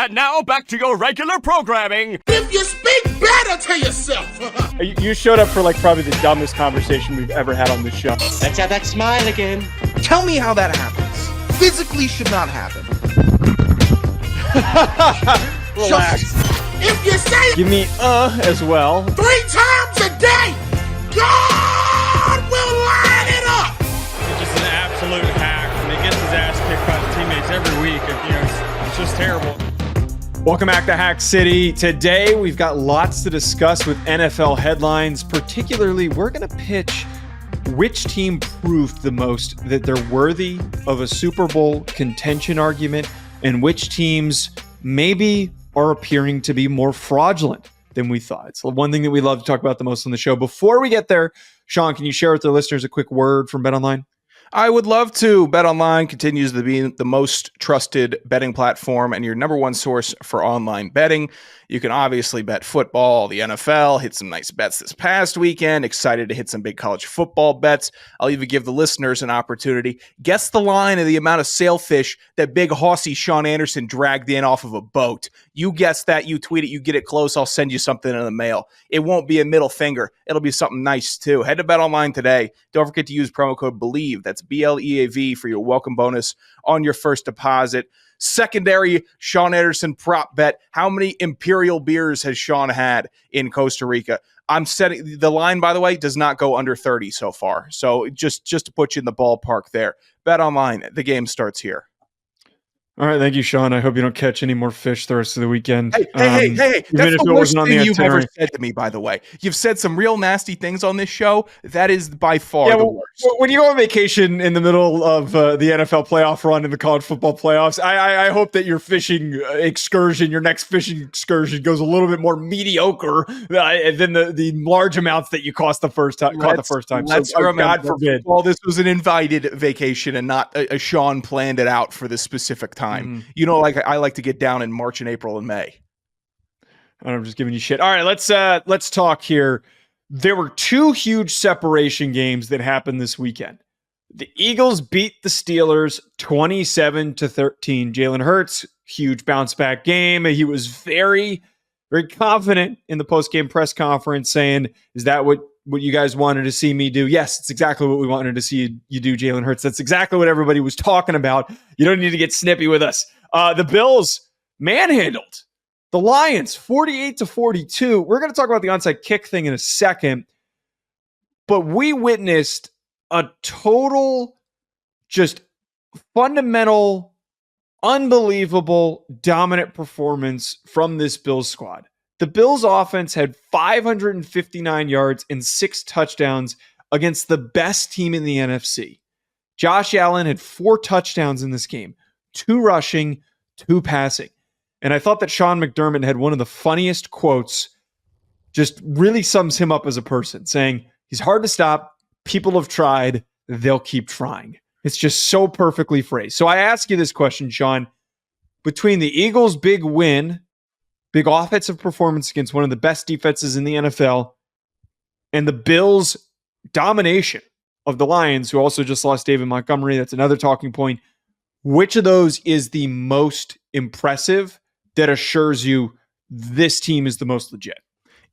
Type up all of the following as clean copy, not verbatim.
And now back to your regular programming. If you speak better to yourself. You showed up for probably the dumbest conversation we've ever had on this show. Let's have that smile again. Tell me how that happens. Physically should not happen. Relax. If you say Give me as well. 3 times a day, God will line it up. He's just an absolute hack, and he gets his ass kicked by the teammates every week. It's just terrible. Welcome back to Hack City. Today, we've got lots to discuss with NFL headlines. Particularly, we're going to pitch which team proved the most that they're worthy of a Super Bowl contention argument and which teams maybe are appearing to be more fraudulent than we thought. It's the one thing that we love to talk about the most on the show. Before we get there, Sean, can you share with the listeners a quick word from BetOnline? I would love to. BetOnline continues to be the most trusted betting platform and your number one source for online betting. You can obviously bet football, the NFL, hit some nice bets this past weekend. Excited to hit some big college football bets. I'll even give the listeners an opportunity. Guess the line of the amount of sailfish that big hossy Sean Anderson dragged in off of a boat. You guess that, you tweet it, you get it close, I'll send you something in the mail. It won't be a middle finger. It'll be something nice too. Head to BetOnline today. Don't forget to use promo code BELIEVE. That's BLEAV for your welcome bonus on your first deposit. Secondary Sean Anderson prop bet. How many Imperial beers has Sean had in Costa Rica? I'm setting the line, by the way, does not go under 30 so far. So just to put you in the ballpark there. BetOnline, the game starts here. All right, thank you, Sean. I hope you don't catch any more fish the rest of the weekend. Hey, that's the worst thing you've ever itinerary. said to me, by the way. You've said some real nasty things on this show. That is by far the worst. When you go on vacation in the middle of the NFL playoff run and the college football playoffs, I hope that your fishing excursion, your next fishing excursion, goes a little bit more mediocre than the large amounts that you caught the first time. Let's God forbid. Well, this was an invited vacation and not a Sean planned it out for this specific time. You know, like I like to get down in March and April and May. I'm just giving you shit. All right, let's talk here. There were 2 huge separation games that happened this weekend. The Eagles beat the Steelers 27-13. Jalen Hurts, huge bounce back game. He was very, very confident in the post-game press conference saying, is that what you guys wanted to see me do? Yes, it's exactly what we wanted to see you do, Jalen Hurts. That's exactly what everybody was talking about. You don't need to get snippy with us. The Bills manhandled the Lions 48-42. We're going to talk about the onside kick thing in a second, but we witnessed a total, just fundamental, unbelievable, dominant performance from this Bills squad. The Bills offense had 559 yards and 6 touchdowns against the best team in the NFC. Josh Allen had 4 touchdowns in this game, 2 rushing, 2 passing. And I thought that Sean McDermott had one of the funniest quotes, just really sums him up as a person, saying, he's hard to stop. People have tried. They'll keep trying. It's just so perfectly phrased. So I ask you this question, Sean. Between the Eagles' big win, big offensive performance against one of the best defenses in the NFL, and the Bills' domination of the Lions, who also just lost David Montgomery, that's another talking point, which of those is the most impressive that assures you this team is the most legit?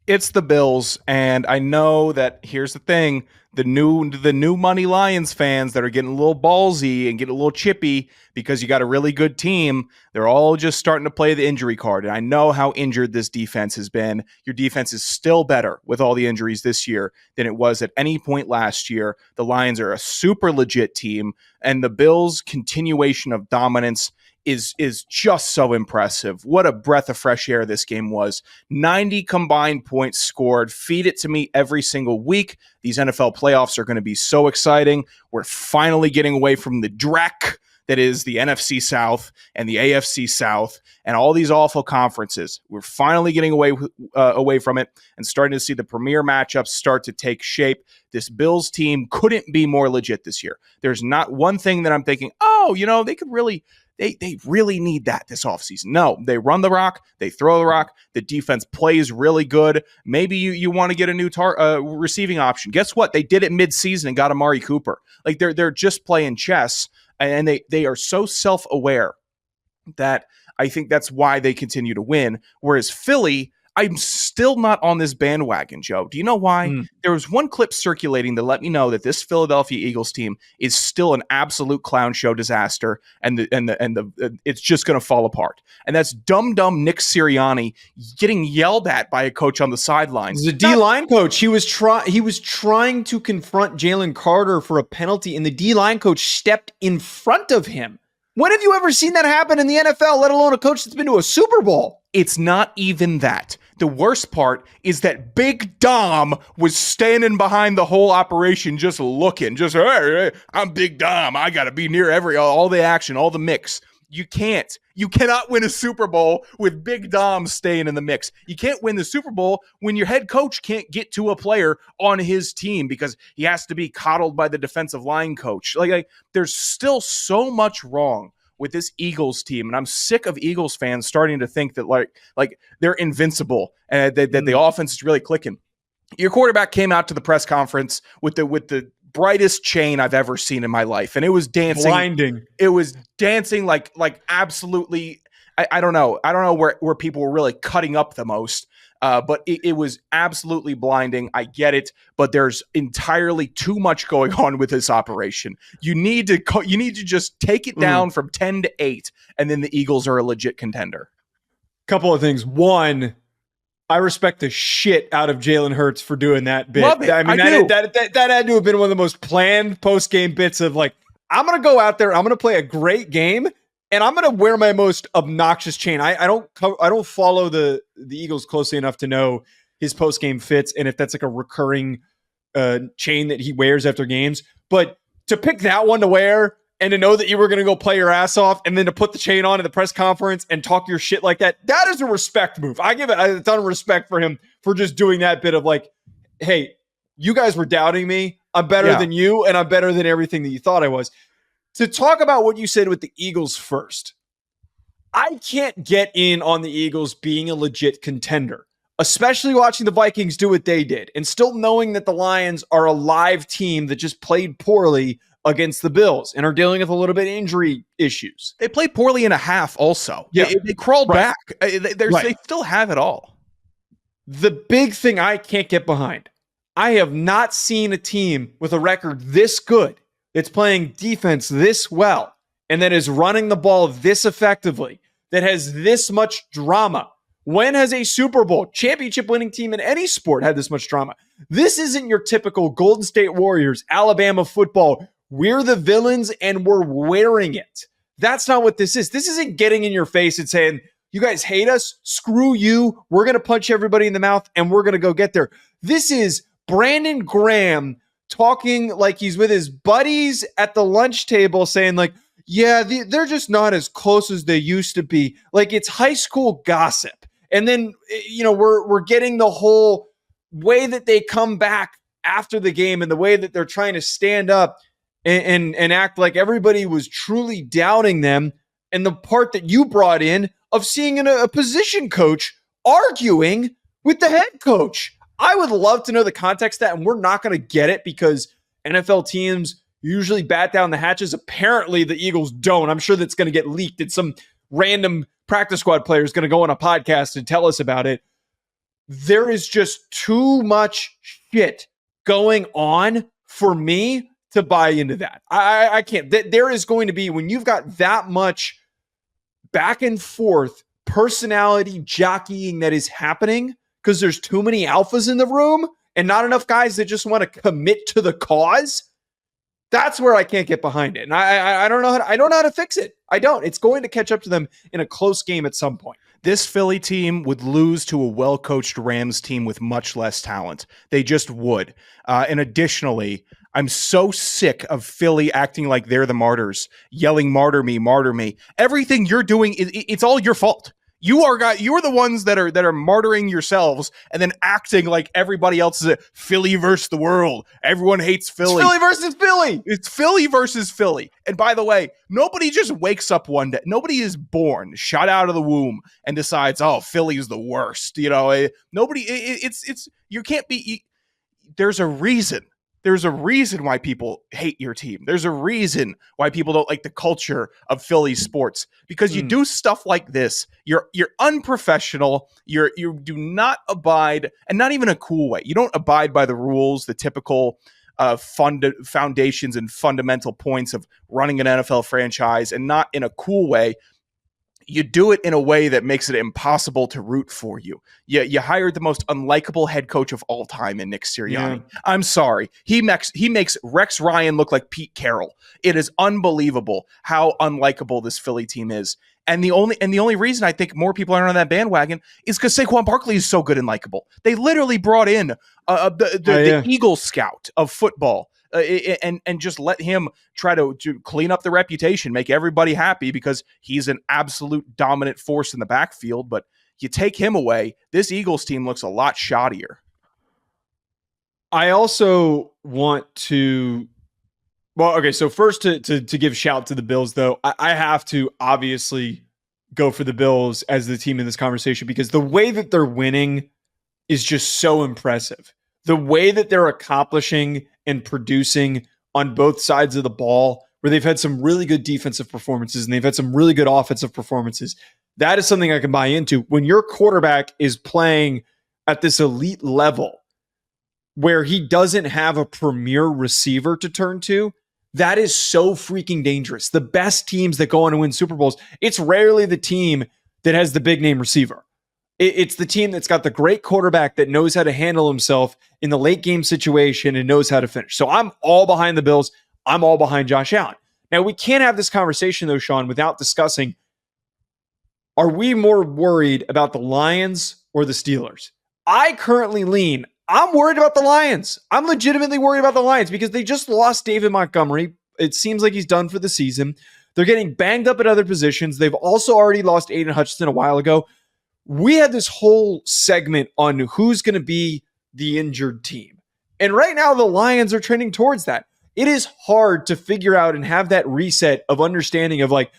It's the Bills, and I know that here's the thing, the new money Lions fans that are getting a little ballsy and getting a little chippy because you got a really good team, they're all just starting to play the injury card. And I know how injured this defense has been. Your defense is still better with all the injuries this year than it was at any point last year. The Lions are a super legit team, and the Bills' continuation of dominance is just so impressive. What a breath of fresh air this game was. 90 combined points scored. Feed it to me every single week. These NFL playoffs are going to be so exciting. We're finally getting away from the dreck that is the NFC South and the AFC South and all these awful conferences. We're finally getting away from it and starting to see the premier matchups start to take shape. This Bills team couldn't be more legit this year. There's not one thing that I'm thinking, they could really... They really need that this offseason. No, they run the rock. They throw the rock. The defense plays really good. Maybe you want to get a new receiving option. Guess what? They did it mid-season and got Amari Cooper. Like they're just playing chess, and they are so self-aware that I think that's why they continue to win. Whereas Philly, I'm still not on this bandwagon, Joe. Do you know why? There was one clip circulating that let me know that this Philadelphia Eagles team is still an absolute clown show disaster, and it's just going to fall apart. And that's dumb Nick Sirianni getting yelled at by a coach on the sidelines. The D-line coach, he was trying to confront Jalen Carter for a penalty, and the D-line coach stepped in front of him. When have you ever seen that happen in the NFL, let alone a coach that's been to a Super Bowl? It's not even that. The worst part is that Big Dom was standing behind the whole operation just looking, hey, I'm Big Dom. I got to be near all the action, all the mix. You can't. You cannot win a Super Bowl with Big Dom staying in the mix. You can't win the Super Bowl when your head coach can't get to a player on his team because he has to be coddled by the defensive line coach. Like there's still so much wrong with this Eagles team, and I'm sick of Eagles fans starting to think that like they're invincible and that the offense is really clicking. Your quarterback came out to the press conference with the brightest chain I've ever seen in my life, and it was dancing, blinding. It was dancing like absolutely. I don't know where people were really cutting up the most. But it was absolutely blinding. I get it, but there's entirely too much going on with this operation. You need to just take it down from 10-8, and then the Eagles are a legit contender. Couple of things. One, I respect the shit out of Jalen Hurts for doing that bit. Love it. I mean, that had to have been one of the most planned post-game bits of like, I'm going to go out there, I'm going to play a great game, and I'm going to wear my most obnoxious chain. I don't follow the Eagles closely enough to know his post-game fits and if that's like a recurring chain that he wears after games. But to pick that one to wear and to know that you were going to go play your ass off and then to put the chain on at the press conference and talk your shit like that is a respect move. I give it a ton of respect for him for just doing that bit of like, hey, you guys were doubting me. I'm better than you, and I'm better than everything that you thought I was. To talk about what you said with the Eagles first, I can't get in on the Eagles being a legit contender, especially watching the Vikings do what they did and still knowing that the Lions are a live team that just played poorly against the Bills and are dealing with a little bit of injury issues. They played poorly in a half also. Yeah. They crawled back. They still have it all. The big thing I can't get behind, I have not seen a team with a record this good that's playing defense this well and that is running the ball this effectively, that has this much drama. When has a Super Bowl championship winning team in any sport had this much drama? This isn't your typical Golden State Warriors, Alabama football. We're the villains and we're wearing it. That's not what this is. This isn't getting in your face and saying, you guys hate us, screw you, we're going to punch everybody in the mouth and we're going to go get there. This is Brandon Graham talking like he's with his buddies at the lunch table saying like, yeah, they're just not as close as they used to be. Like it's high school gossip. And then, we're getting the whole way that they come back after the game and the way that they're trying to stand up and act like everybody was truly doubting them. And the part that you brought in of seeing a position coach arguing with the head coach. I would love to know the context of that, and we're not going to get it because NFL teams usually bat down the hatches. Apparently, the Eagles don't. I'm sure that's going to get leaked. It's some random practice squad player is going to go on a podcast and tell us about it. There is just too much shit going on for me to buy into that. I can't. There is going to be, when you've got that much back and forth personality jockeying that is happening, because there's too many alphas in the room and not enough guys that just want to commit to the cause. That's where I can't get behind it. And I don't know how to fix it. I don't. It's going to catch up to them in a close game at some point. This Philly team would lose to a well-coached Rams team with much less talent. They just would. And additionally, I'm so sick of Philly acting like they're the martyrs, yelling, martyr me, martyr me. Everything you're doing, it's all your fault. You're the ones that are martyring yourselves and then acting like everybody else is a Philly versus the world. Everyone hates Philly. It's Philly versus Philly. It's Philly versus Philly. And by the way, nobody just wakes up one day. Nobody is born, shot out of the womb, and decides, oh, Philly is the worst. Nobody. It's you can't be. There's a reason. there's a reason why people hate your team. There's a reason why people don't like the culture of Philly sports, because you do stuff like this. You're unprofessional. You do not abide, and not even a cool way. You don't abide by the rules, the typical foundations and fundamental points of running an NFL franchise, and not in a cool way. You do it in a way that makes it impossible to root for you. You hired the most unlikable head coach of all time in Nick Sirianni. Yeah. I'm sorry. He makes Rex Ryan look like Pete Carroll. It is unbelievable how unlikable this Philly team is. And the only reason I think more people aren't on that bandwagon is because Saquon Barkley is so good and likable. They literally brought in the Eagle Scout of football. And just let him try to clean up the reputation, make everybody happy, because he's an absolute dominant force in the backfield. But you take him away, this Eagles team looks a lot shoddier. I also want to, so first to give shout to the Bills, though, I have to obviously go for the Bills as the team in this conversation, because the way that they're winning is just so impressive. The way that they're accomplishing and producing on both sides of the ball, where they've had some really good defensive performances and they've had some really good offensive performances. That is something I can buy into. When your quarterback is playing at this elite level where he doesn't have a premier receiver to turn to, that is so freaking dangerous. The best teams that go on to win Super Bowls, it's rarely the team that has the big name receiver. It's the team that's got the great quarterback that knows how to handle himself in the late game situation and knows how to finish. So I'm all behind the Bills. I'm all behind Josh Allen. Now, we can't have this conversation, though, Sean, without discussing, are we more worried about the Lions or the Steelers? I currently lean, I'm worried about the Lions. I'm legitimately worried about the Lions because they just lost David Montgomery. It seems like he's done for the season. They're getting banged up at other positions. They've also already lost Aiden Hutchinson a while ago. We had this whole segment on who's going to be the injured team. And right now, the Lions are trending towards that. It is hard to figure out and have that reset of understanding of like,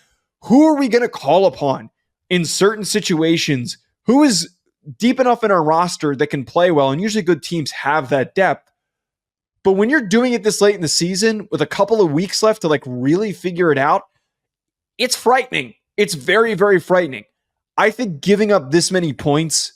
who are we going to call upon in certain situations? Who is deep enough in our roster that can play well? And usually good teams have that depth. But when you're doing it this late in the season with a couple of weeks left to like really figure it out, it's frightening. It's very, very frightening. I think giving up this many points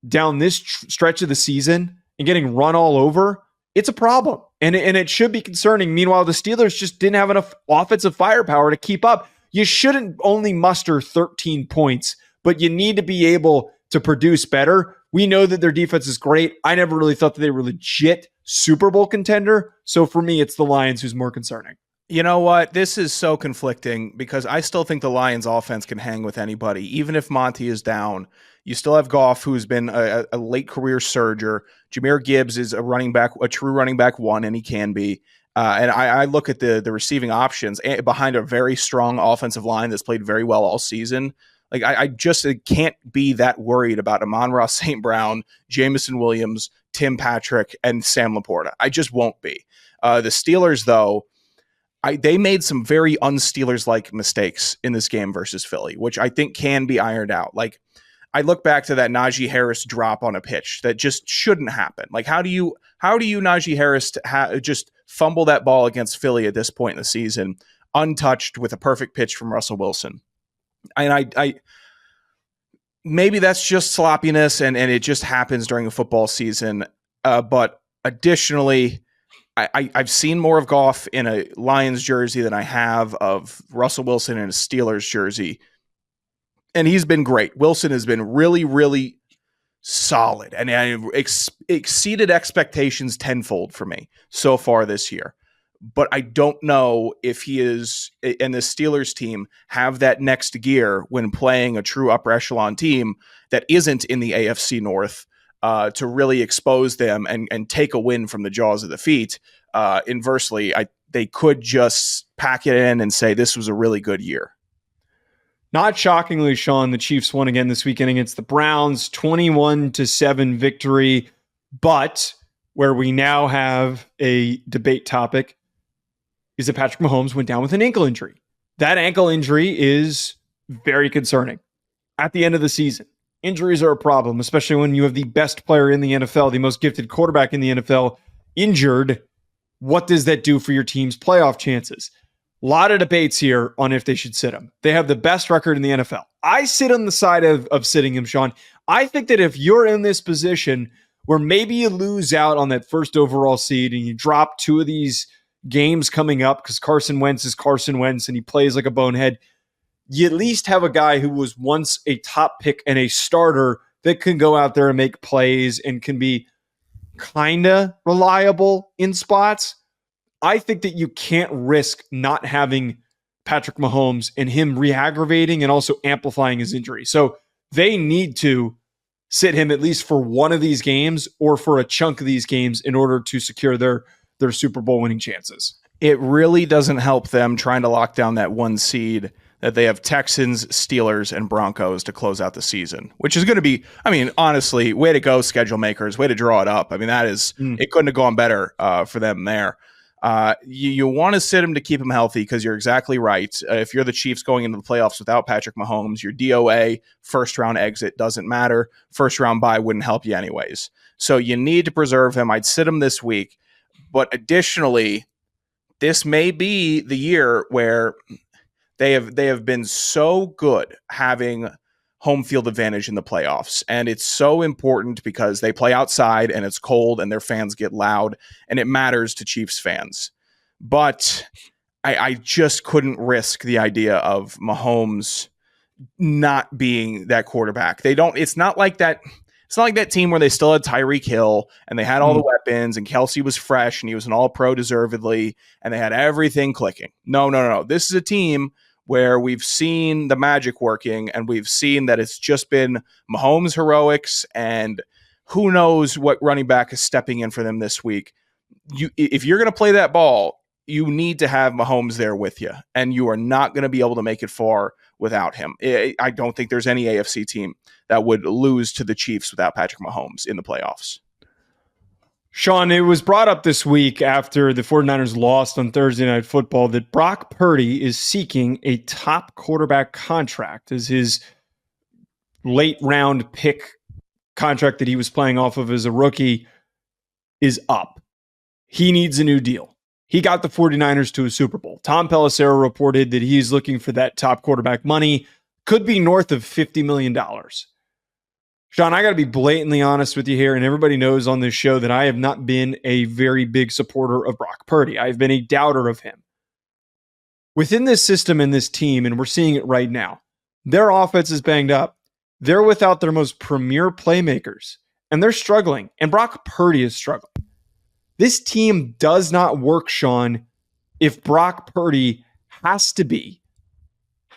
down this stretch of the season and getting run all over, it's a problem. And it should be concerning. Meanwhile, the Steelers just didn't have enough offensive firepower to keep up. You shouldn't only muster 13 points, but you need to be able to produce better. We know that their defense is great. I never really thought that they were legit Super Bowl contender. So for me, it's the Lions who's more concerning. You know what? This is so conflicting because I still think the Lions offense can hang with anybody. Even if Monty is down, you still have Goff, who's been a late career surger. Jahmyr Gibbs is a true running back one, and he can be. And I look at the receiving options behind a very strong offensive line that's played very well all season. Like I just can't be that worried about Amon-Ra St. Brown, Jameson Williams, Tim Patrick, and Sam Laporta. I just won't be. The Steelers, though, they made some very un-Steelers-like mistakes in this game versus Philly, which I think can be ironed out. Like, I look back to that Najee Harris drop on a pitch that just shouldn't happen. Like, how do you Najee Harris just fumble that ball against Philly at this point in the season, untouched with a perfect pitch from Russell Wilson? And I maybe that's just sloppiness and it just happens during a football season. But additionally, I've seen more of Goff in a Lions jersey than I have of Russell Wilson in a Steelers jersey. And he's been great. Wilson has been really, really solid and exceeded expectations tenfold for me so far this year. But I don't know if he is, and the Steelers team have that next gear when playing a true upper echelon team that isn't in the AFC North to really expose them and take a win from the jaws of defeat. Inversely, they could just pack it in and say this was a really good year. Not shockingly, Sean, the Chiefs won again this weekend against the Browns, 21-7 victory. But where we now have a debate topic is that Patrick Mahomes went down with an ankle injury. That ankle injury is very concerning. At the end of the season, injuries are a problem, especially when you have the best player in the NFL, the most gifted quarterback in the NFL, injured. what does that do for your team's playoff chances? A lot of debates here on if they should sit him. They have the best record in the NFL. I sit on the side of sitting him, Sean. I think that if you're in this position where maybe you lose out on that first overall seed and you drop two of these games coming up because Carson Wentz is Carson Wentz and he plays like a bonehead, you at least have a guy who was once a top pick and a starter that can go out there and make plays and can be kind of reliable in spots. I think that you can't risk not having Patrick Mahomes and him re-aggravating and also amplifying his injury. So they need to sit him at least for one of these games or for a chunk of these games in order to secure their Super Bowl winning chances. It really doesn't help them trying to lock down that one seed that they have Texans, Steelers, and Broncos to close out the season, which is going to be, I mean, honestly, way to go, schedule makers, way to draw it up. I mean, that is, it couldn't have gone better for them there. You want to sit him to keep him healthy because you're exactly right. If you're the Chiefs going into the playoffs without Patrick Mahomes, your DOA first round exit doesn't matter. First round bye wouldn't help you anyways. So you need to preserve him. I'd sit him this week. But additionally, this may be the year where they have been so good having home field advantage in the playoffs. And it's so important because they play outside and it's cold and their fans get loud and it matters to Chiefs fans. But I just couldn't risk the idea of Mahomes not being that quarterback. It's not like that team where they still had Tyreek Hill and they had all the weapons and Kelsey was fresh and he was an all-pro deservedly and they had everything clicking. No. This is a team where we've seen the magic working and we've seen that it's just been Mahomes heroics and who knows what running back is stepping in for them this week. If you're going to play that ball, you need to have Mahomes there with you, and you are not going to be able to make it far without him. I don't think there's any AFC team that would lose to the Chiefs without Patrick Mahomes in the playoffs. Sean, it was brought up this week after the 49ers lost on Thursday Night Football that Brock Purdy is seeking a top quarterback contract as his late round pick contract that he was playing off of as a rookie is up. He needs a new deal. He got the 49ers to a Super Bowl. Tom Pelissero reported that he's looking for that top quarterback money, could be north of $50 million. Sean, I got to be blatantly honest with you here, and everybody knows on this show that I have not been a very big supporter of Brock Purdy. I've been a doubter of him. Within this system and this team, and we're seeing it right now, their offense is banged up. They're without their most premier playmakers, and they're struggling, and Brock Purdy is struggling. This team does not work, Sean, if Brock Purdy has to be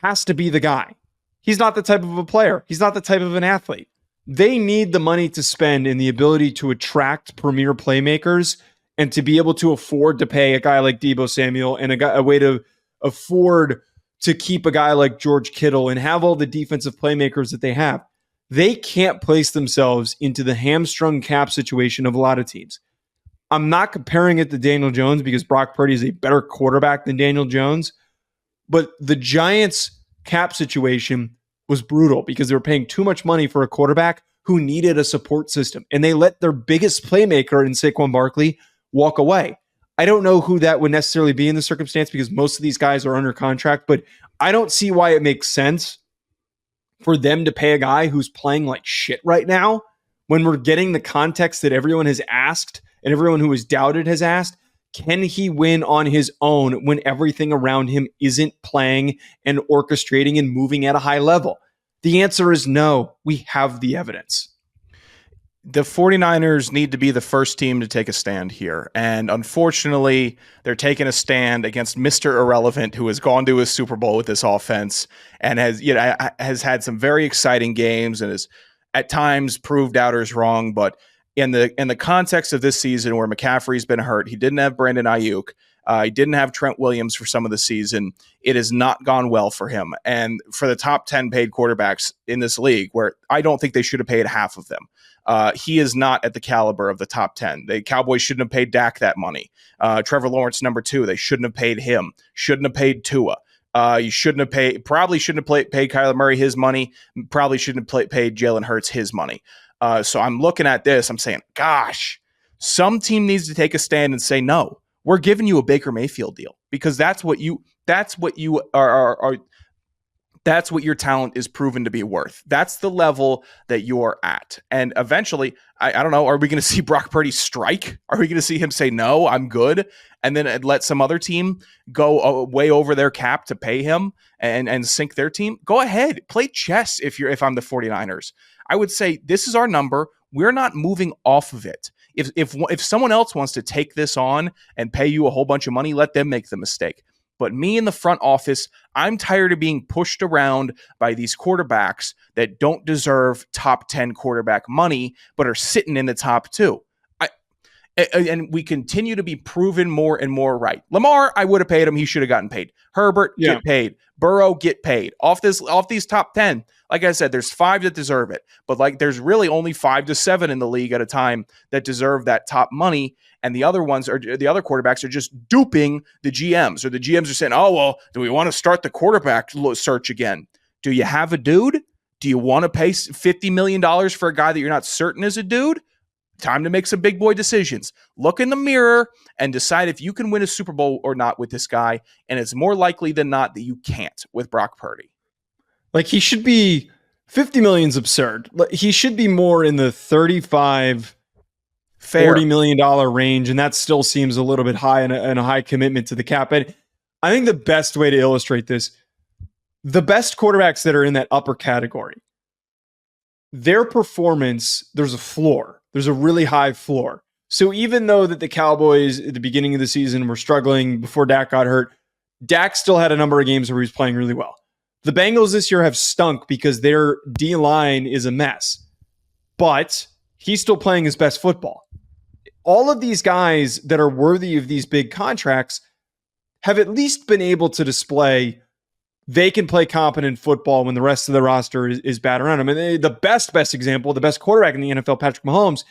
the guy. He's not the type of a player. He's not the type of an athlete. They need the money to spend and the ability to attract premier playmakers and to be able to afford to pay a guy like Deebo Samuel and a way to afford to keep a guy like George Kittle and have all the defensive playmakers that they have. They can't place themselves into the hamstrung cap situation of a lot of teams. I'm not comparing it to Daniel Jones because Brock Purdy is a better quarterback than Daniel Jones, but the Giants cap situation was brutal because they were paying too much money for a quarterback who needed a support system. And they let their biggest playmaker in Saquon Barkley walk away. I don't know who that would necessarily be in the circumstance because most of these guys are under contract, but I don't see why it makes sense for them to pay a guy who's playing like shit right now when we're getting the context that everyone has asked and everyone who has doubted has asked. Can he win on his own when everything around him isn't playing and orchestrating and moving at a high level? The answer is no. We have the evidence. The 49ers need to be the first team to take a stand here. And unfortunately, they're taking a stand against Mr. Irrelevant, who has gone to a Super Bowl with this offense and has had some very exciting games and has at times proved doubters wrong. But in the context of this season where McCaffrey's been hurt, he didn't have Brandon Ayuk, he didn't have Trent Williams for some of the season. It has not gone well for him. And for the top 10 paid quarterbacks in this league, where I don't think they should have paid half of them, he is not at the caliber of the top 10. The Cowboys shouldn't have paid Dak that money. Trevor Lawrence, number 2, they shouldn't have paid him. Shouldn't have paid Tua. You shouldn't have paid Kyler Murray his money. Probably shouldn't have paid Jalen Hurts his money. So I'm looking at this, I'm saying, gosh, some team needs to take a stand and say, no, we're giving you a Baker Mayfield deal because that's what your talent is proven to be worth. That's the level that you're at. And eventually, I don't know, are we going to see Brock Purdy strike? Are we going to see him say, no, I'm good? And then let some other team go way over their cap to pay him and sink their team? Go ahead. Play chess if I'm the 49ers. I would say this is our number. We're not moving off of it. If someone else wants to take this on and pay you a whole bunch of money, let them make the mistake. But me in the front office, I'm tired of being pushed around by these quarterbacks that don't deserve top 10 quarterback money, but are sitting in the top 2. And we continue to be proven more and more right. Lamar, I would have paid him. He should have gotten paid. Herbert, get paid. Burrow, get paid. Off these top 10, like I said, there's 5 that deserve it. But there's really only 5 to 7 in the league at a time that deserve that top money. And the other quarterbacks are just duping the GMs, or the GMs are saying, oh, well, do we want to start the quarterback search again? Do you have a dude? Do you want to pay $50 million for a guy that you're not certain is a dude? Time to make some big boy decisions. Look in the mirror and decide if you can win a Super Bowl or not with this guy. And it's more likely than not that you can't with Brock Purdy. He should be $50 million is absurd. He should be more in the 35, $40 million range. And that still seems a little bit high and a high commitment to the cap. And I think the best way to illustrate this, the best quarterbacks that are in that upper category, their performance, there's a floor. There's a really high floor. So even though that the Cowboys at the beginning of the season were struggling before Dak got hurt, Dak still had a number of games where he was playing really well. The Bengals this year have stunk because their D-line is a mess. But he's still playing his best football. All of these guys that are worthy of these big contracts have at least been able to display they can play competent football when the rest of the roster is bad around them. And the best example, the best quarterback in the NFL, Patrick Mahomes,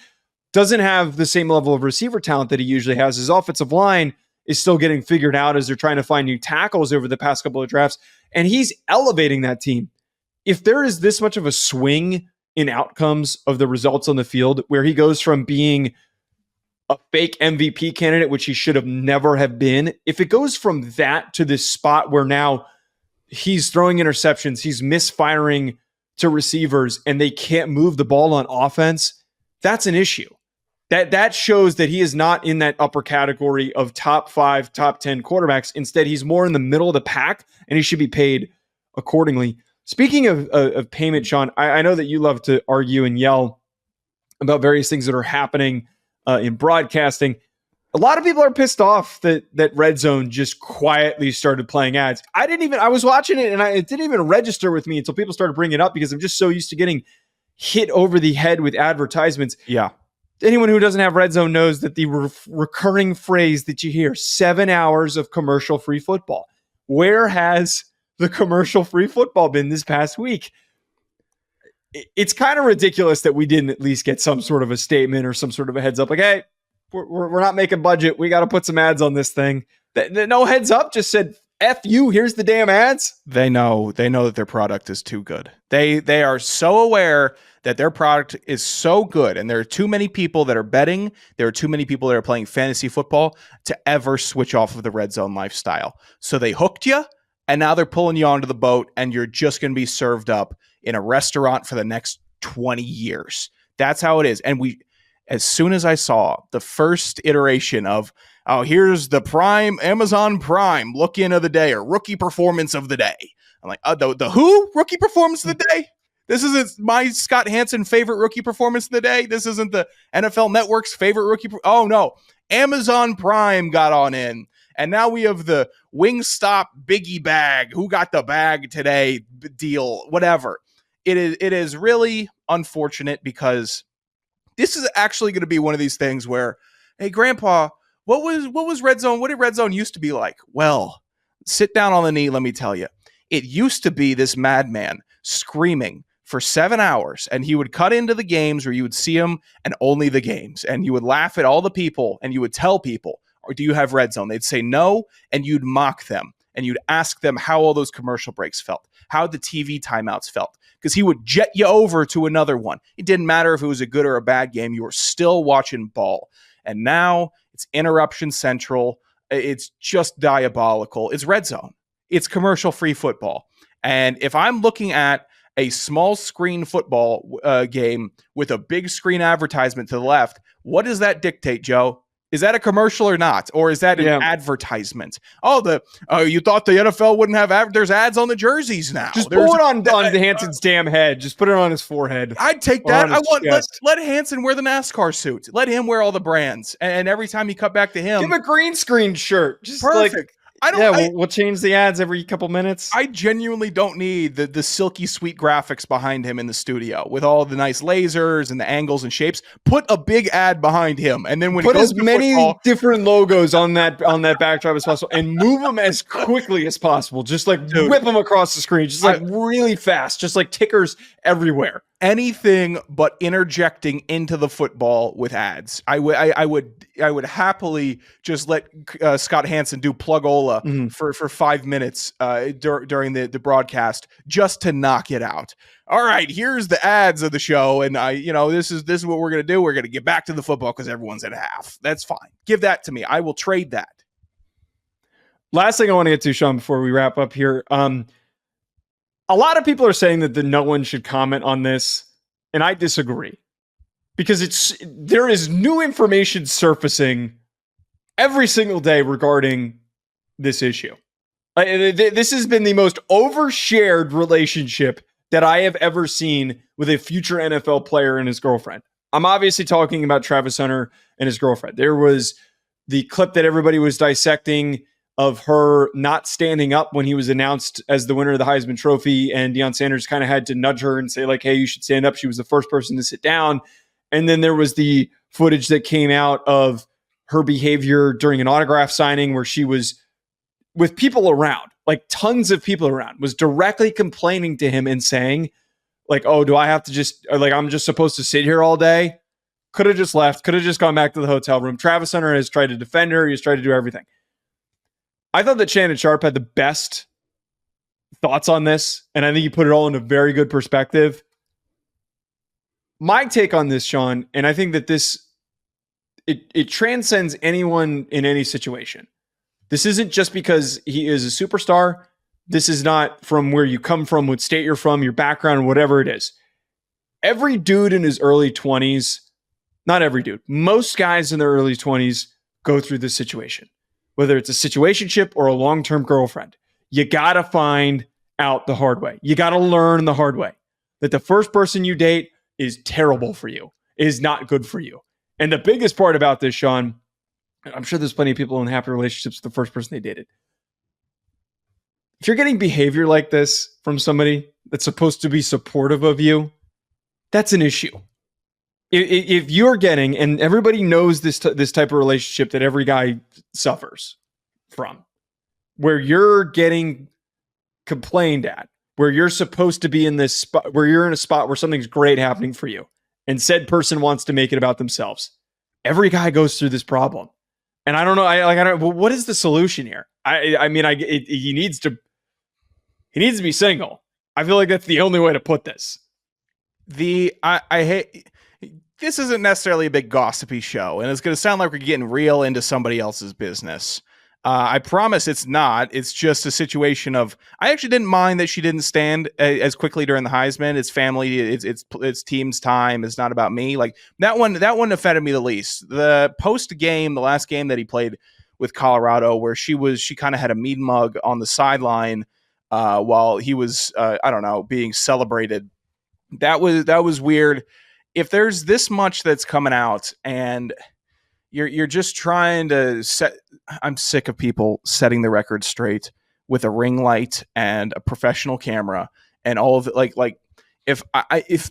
doesn't have the same level of receiver talent that he usually has. His offensive line is still getting figured out as they're trying to find new tackles over the past couple of drafts. And he's elevating that team. If there is this much of a swing in outcomes of the results on the field, where he goes from being a fake MVP candidate, which he should have never have been, if it goes from that to this spot where now he's throwing interceptions, he's misfiring to receivers, and they can't move the ball on offense, that's an issue. That shows that he is not in that upper category of top 5, top 10 quarterbacks. Instead, he's more in the middle of the pack, and he should be paid accordingly. Speaking of payment, Sean, I know that you love to argue and yell about various things that are happening in broadcasting. A lot of people are pissed off that Red Zone just quietly started playing ads. I was watching it and it didn't even register with me until people started bringing it up because I'm just so used to getting hit over the head with advertisements. Yeah. Anyone who doesn't have Red Zone knows that the recurring phrase that you hear, 7 hours of commercial-free football. Where has the commercial-free football been this past week? It's kind of ridiculous that we didn't at least get some sort of a statement or some sort of a heads up. Hey, we're not making budget. We got to put some ads on this thing. No heads up, just said, F you, here's the damn ads. They know that their product is too good. They are so aware that their product is so good, and there are too many people that are betting, there are too many people that are playing fantasy football to ever switch off of the Red Zone lifestyle. So they hooked you, and now they're pulling you onto the boat, and you're just going to be served up in a restaurant for the next 20 years. That's how it is. And as soon as I saw the first iteration of, oh, here's the Prime, Amazon Prime look-in of the day or rookie performance of the day. I'm like, the who? Rookie performance of the day? This isn't my Scott Hansen favorite rookie performance of the day. This isn't the NFL Network's favorite rookie. Oh, no. Amazon Prime got on in. And now we have the Wingstop Biggie Bag. Who got the bag today deal? Whatever. It is really unfortunate because this is actually going to be one of these things where, hey, Grandpa, what was Red Zone? What did Red Zone used to be like? Well, sit down on the knee. Let me tell you. It used to be this madman screaming for 7 hours, and he would cut into the games where you would see him and only the games, and you would laugh at all the people, and you would tell people, or do you have Red Zone? They'd say no, and you'd mock them, and you'd ask them how all those commercial breaks felt, how the TV timeouts felt, because he would jet you over to another one. It didn't matter if it was a good or a bad game. You were still watching ball. And now It's interruption central. It's just diabolical. It's red zone. It's commercial-free football. And if I'm looking at a small screen football game with a big screen advertisement to the left, what does that dictate, Joe? Is that a commercial or not? Or is that an advertisement? You thought the NFL wouldn't have there's ads on the jerseys now. Just pull it on Hanson's damn head. Just put it on his forehead. I'd take that. Let Hanson wear the NASCAR suit. Let him wear all the brands. And every time you cut back to him, give him a green screen shirt. Just perfect. We'll change the ads every couple minutes. I genuinely don't need the silky sweet graphics behind him in the studio with all the nice lasers and the angles and shapes. Put a big ad behind him, and then when put it goes as many football, different logos on that backdrop as possible, and move them as quickly as possible. Just like whip them across the screen, just like really fast, just like tickers everywhere. Anything but interjecting into the football with ads. I would happily just let Scott Hanson do Plug-Ola for 5 minutes during the broadcast just to knock it out. All right, here's the ads of the show, and this is what we're gonna do. We're gonna get back to the football because everyone's at half. That's fine. Give that to me. I will trade that. Last thing I want to get to, Sean, before we wrap up here. A lot of people are saying that no one should comment on this, and I disagree. Because there is new information surfacing every single day regarding this issue. This has been the most overshared relationship that I have ever seen with a future NFL player and his girlfriend. I'm obviously talking about Travis Hunter and his girlfriend. There was the clip that everybody was dissecting of her not standing up when he was announced as the winner of the Heisman Trophy, and Deion Sanders kind of had to nudge her and say, like, hey, you should stand up. She was the first person to sit down. And then there was the footage that came out of her behavior during an autograph signing where she was with people around, like tons of people around, was directly complaining to him and saying, like, oh, do I have to just, like, I'm just supposed to sit here all day? Could have just left, could have just gone back to the hotel room. Travis Hunter has tried to defend her. He's tried to do everything. I thought that Shannon Sharp had the best thoughts on this, and I think he put it all in a very good perspective. My take on this, Sean, and I think that it transcends anyone in any situation. This isn't just because he is a superstar. This is not from where you come from, what state you're from, your background, whatever it is. Every dude in his early 20s, not every dude, most guys in their early 20s go through this situation. Whether it's a situationship or a long-term girlfriend, you got to find out the hard way. You got to learn the hard way that the first person you date is terrible for you, is not good for you. And the biggest part about this, Sean, I'm sure there's plenty of people in happy relationships with the first person they dated. If you're getting behavior like this from somebody that's supposed to be supportive of you, that's an issue. If you're getting, and everybody knows this type of relationship that every guy suffers from, where you're getting complained at, where you're supposed to be in this spot, where you're in a spot where something's great happening for you, and said person wants to make it about themselves. Every guy goes through this problem, and I don't know. Well, what is the solution here? He needs to be single. I feel like that's the only way to put this. I hate. This isn't necessarily a big gossipy show, and it's going to sound like we're getting real into somebody else's business. I promise it's not. It's just a situation of, I actually didn't mind that she didn't stand as quickly during the Heisman. It's family, it's team's time. It's not about me. Like that one offended me the least. The post game, the last game that he played with Colorado, where she kind of had a mean mug on the sideline while he was, being celebrated. That was weird. If there's this much that's coming out and you're just trying to I'm sick of people setting the record straight with a ring light and a professional camera and all of it. Like if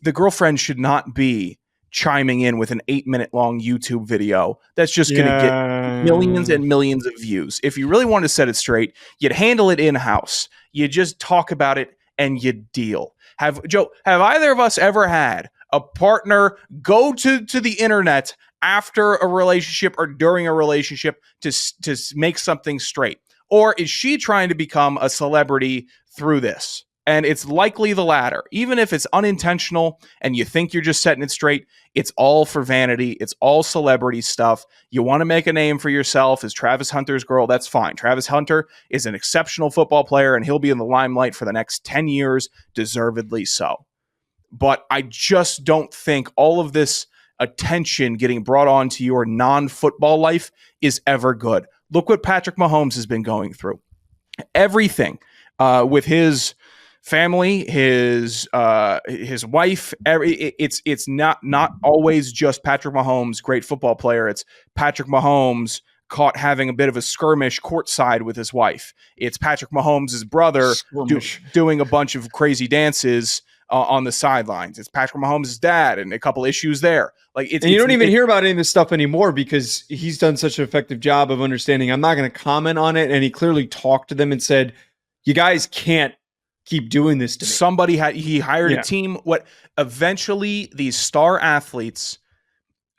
the girlfriend should not be chiming in with an 8-minute long YouTube video that's just going to get millions and millions of views. If you really want to set it straight, you'd handle it in-house. You just talk about it and you deal. Have either of us ever had a partner go to the internet after a relationship or during a relationship to make something straight? Or is she trying to become a celebrity through this? And it's likely the latter. Even if it's unintentional and you think you're just setting it straight, it's all for vanity. It's all celebrity stuff. You want to make a name for yourself as Travis Hunter's girl. That's fine. Travis Hunter is an exceptional football player, and he'll be in the limelight for the next 10 years, deservedly so. But I just don't think all of this attention getting brought on to your non-football life is ever good. Look what Patrick Mahomes has been going through. Everything with his family, his wife. It's not always just Patrick Mahomes, great football player. It's Patrick Mahomes caught having a bit of a skirmish courtside with his wife. It's Patrick Mahomes' brother doing a bunch of crazy dances on the sidelines. It's Patrick Mahomes' dad and a couple issues there. You don't even hear about any of this stuff anymore because he's done such an effective job of understanding. I'm not going to comment on it, and he clearly talked to them and said, "You guys can't keep doing this to me." He hired a team. Eventually these star athletes,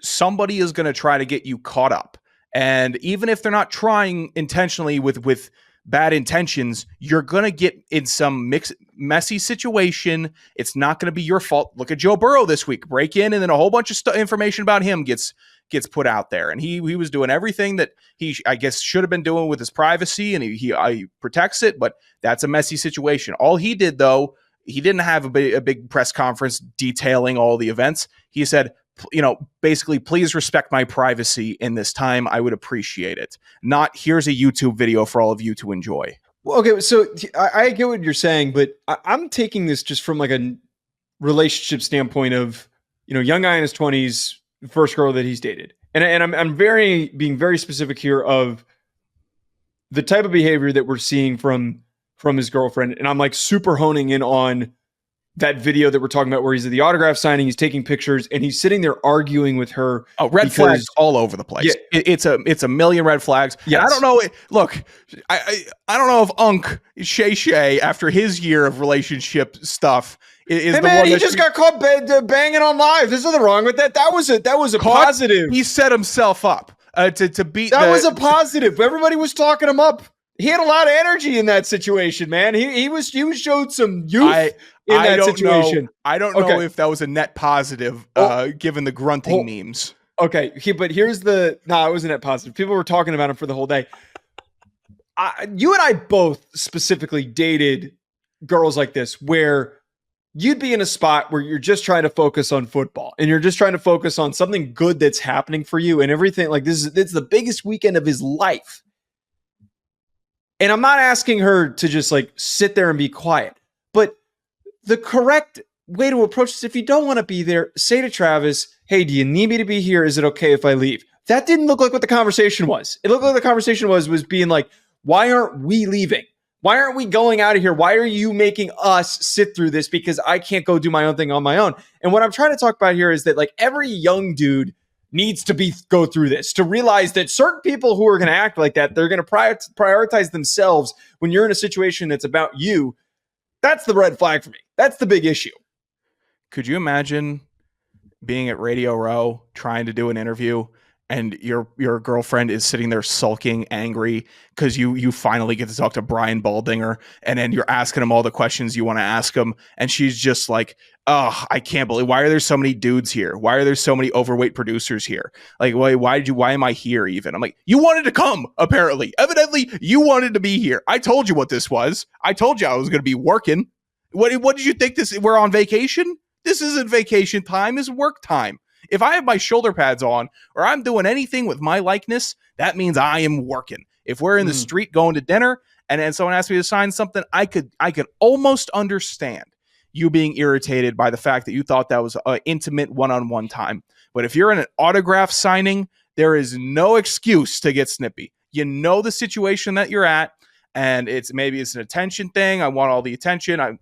somebody is going to try to get you caught up. And even if they're not trying intentionally with bad intentions, you're going to get in some messy situation. It's not going to be your fault. Look at Joe Burrow this week, break in, and then a whole bunch of information about him gets put out there. And he was doing everything that he, I guess, should have been doing with his privacy, and he protects it, but that's a messy situation. All he did, though, he didn't have a big press conference detailing all the events. He said, basically, please respect my privacy in this time. I would appreciate it. Not, here's a YouTube video for all of you to enjoy. Well, okay, so I get what you're saying, but I'm taking this just from like a relationship standpoint of, young guy in his 20s, first girl that he's dated. And I'm being very specific here of the type of behavior that we're seeing from his girlfriend. And I'm like super honing in on that video that we're talking about where he's at the autograph signing, he's taking pictures, and he's sitting there arguing with her. Oh, red flags all over the place. Yeah. It's a million red flags. Yeah, I don't know. Look, I don't know if Unc Shay after his year of relationship stuff is he just got caught banging on live. There's nothing wrong with that. That was a positive. He set himself up to beat. That was a positive. Everybody was talking him up. He had a lot of energy in that situation, man. He showed some youth in that situation. I don't know if that was a net positive, given the grunting memes. Okay, but here's it wasn't net positive. People were talking about him for the whole day. You and I both specifically dated girls like this, where you'd be in a spot where you're just trying to focus on football and you're just trying to focus on something good that's happening for you and everything. Like it's the biggest weekend of his life. And I'm not asking her to just like sit there and be quiet, but the correct way to approach this, if you don't want to be there, say to Travis, "Hey, do you need me to be here? Is it okay if I leave?" That didn't look like what the conversation was. It looked like the conversation was being like, "Why aren't we leaving? Why aren't we going out of here? Why are you making us sit through this? Because I can't go do my own thing on my own." And what I'm trying to talk about here is that like every young dude needs to go through this to realize that certain people who are going to act like that, they're going to prioritize themselves when you're in a situation that's about you. That's the red flag for me. That's the big issue. Could you imagine being at Radio Row trying to do an interview and your girlfriend is sitting there sulking, angry because you finally get to talk to Brian Baldinger, and then you're asking him all the questions you want to ask him, and she's just like, "Oh, I can't believe, why are there so many dudes here? Why are there so many overweight producers here? Like, why am I here even?" I'm like, "You wanted to come, apparently. Evidently, you wanted to be here. I told you what this was. I told you I was going to be working. What did you think we're on vacation? This isn't vacation time, it's work time. If I have my shoulder pads on or I'm doing anything with my likeness, that means I am working. If we're in the street going to dinner and then someone asks me to sign something, I could almost understand you being irritated by the fact that you thought that was an intimate one-on-one time. But if you're in an autograph signing, there is no excuse to get snippy. You know the situation that you're at, and maybe it's an attention thing. I want all the attention.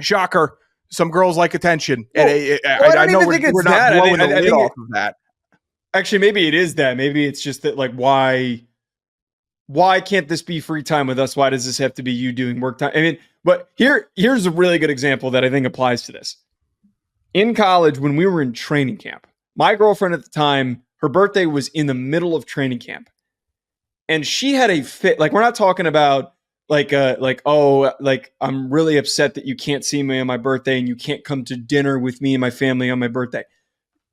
Shocker. Some girls like attention. Well, I know we're not blowing the lid off of that. Actually, maybe it is that. Maybe it's just that, like, why can't this be free time with us? Why does this have to be you doing work time? I mean, but here's a really good example that I think applies to this. In college, when we were in training camp, my girlfriend at the time, her birthday was in the middle of training camp. And she had a fit. Like, we're not talking about I'm really upset that you can't see me on my birthday and you can't come to dinner with me and my family on my birthday.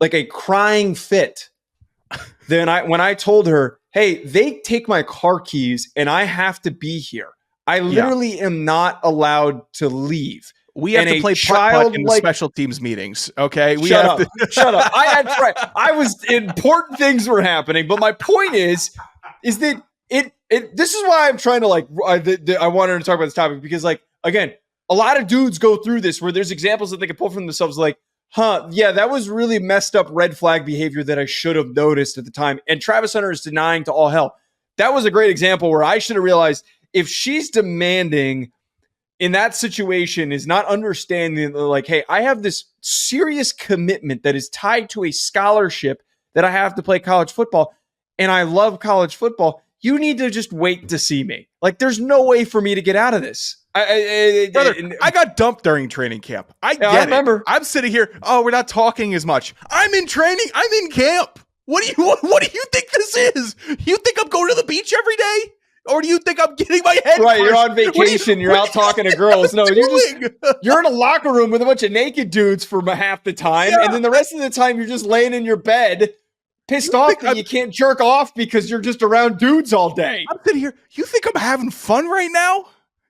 Like a crying fit. Then when I told her, hey, they take my car keys and I have to be here. I literally am not allowed to leave. We have to play putt-putt in the special teams meetings, okay? Shut up. I was important things were happening, but my point is that this is why I'm trying to I wanted to talk about this topic because again, a lot of dudes go through this where there's examples that they can pull from themselves that was really messed up red flag behavior that I should have noticed at the time. And Travis Hunter is denying to all hell. That was a great example where I should have realized if she's demanding in that situation is not understanding hey, I have this serious commitment that is tied to a scholarship that I have to play college football and I love college football. You need to just wait to see me. There's no way for me to get out of this. Brother, I got dumped during training camp. I remember. I'm sitting here. Oh, we're not talking as much. I'm in training. I'm in camp. What do you think this is? You think I'm going to the beach every day? Or do you think I'm getting my head right? Crushed? You're on vacation. You're out talking to girls. No, you're in a locker room with a bunch of naked dudes for half the time, and then the rest of the time you're just laying in your bed, pissed off that you can't jerk off because you're just around dudes all day. I'm sitting here. You think I'm having fun right now,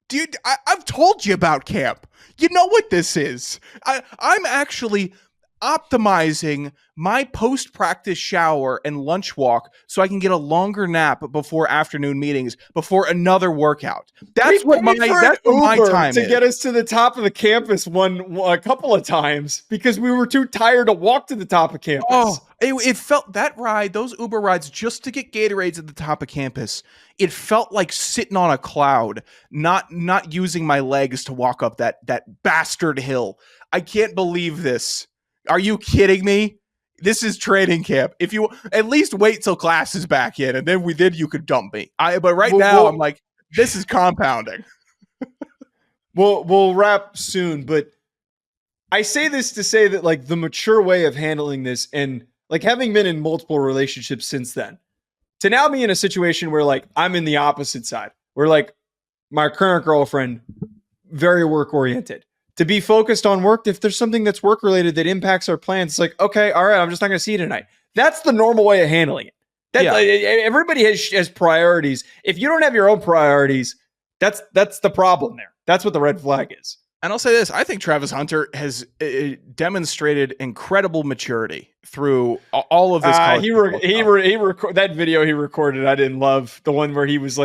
dude? I've told you about camp. You know what this is? I'm actually optimizing my post-practice shower and lunch walk so I can get a longer nap before afternoon meetings, before another workout. That's what my time is. To get us to the top of the campus a couple of times because we were too tired to walk to the top of campus. Oh, it felt that ride, those Uber rides just to get Gatorades at the top of campus. It felt like sitting on a cloud, not using my legs to walk up that bastard hill. I can't believe this. Are you kidding me? This is training camp. If you at least wait till class is back in, and then you could dump me. But right now, I'm like, this is compounding. We'll wrap soon, but I say this to say that the mature way of handling this, and having been in multiple relationships since then, to now be in a situation where I'm in the opposite side, where my current girlfriend, very work oriented. To be focused on work, if there's something that's work related that impacts our plans, it's okay, all right, I'm just not going to see you tonight. That's the normal way of handling it. Everybody has priorities. If you don't have your own priorities, that's the problem there. That's what the red flag is. And I'll say this, I think Travis Hunter has demonstrated incredible maturity through all of this. That video he recorded, I didn't love the one where he was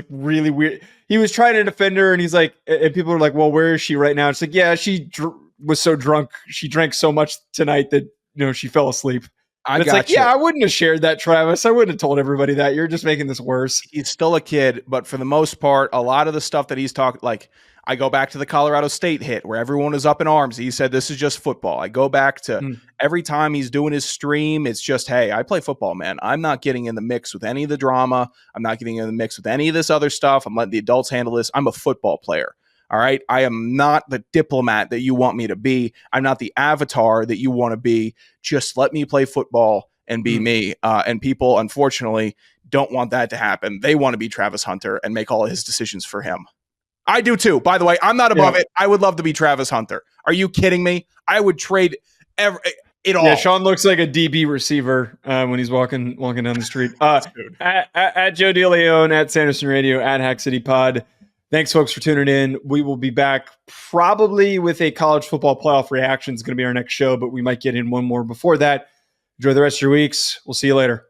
really weird. He was trying to defend her, and he's and people were like, "Well, where is she right now?" It's yeah, she was so drunk, she drank so much tonight that she fell asleep. I wouldn't have shared that, Travis. I wouldn't have told everybody that. You're just making this worse. He's still a kid, but for the most part, a lot of the stuff that he's talking I go back to the Colorado State hit where everyone is up in arms. He said, this is just football. I go back to every time he's doing his stream. It's just, hey, I play football, man. I'm not getting in the mix with any of the drama. I'm not getting in the mix with any of this other stuff. I'm letting the adults handle this. I'm a football player. All right. I am not the diplomat that you want me to be. I'm not the avatar that you want to be. Just let me play football and be me. And people, unfortunately, don't want that to happen. They want to be Travis Hunter and make all of his decisions for him. I do too. By the way, I'm not above it. I would love to be Travis Hunter. Are you kidding me? I would trade it all. Yeah, Sean looks like a DB receiver when he's walking down the street. At Joe DeLeone, at Sanderson Radio, at Hack City Pod. Thanks, folks, for tuning in. We will be back probably with a college football playoff reaction. It's going to be our next show, but we might get in one more before that. Enjoy the rest of your weeks. We'll see you later.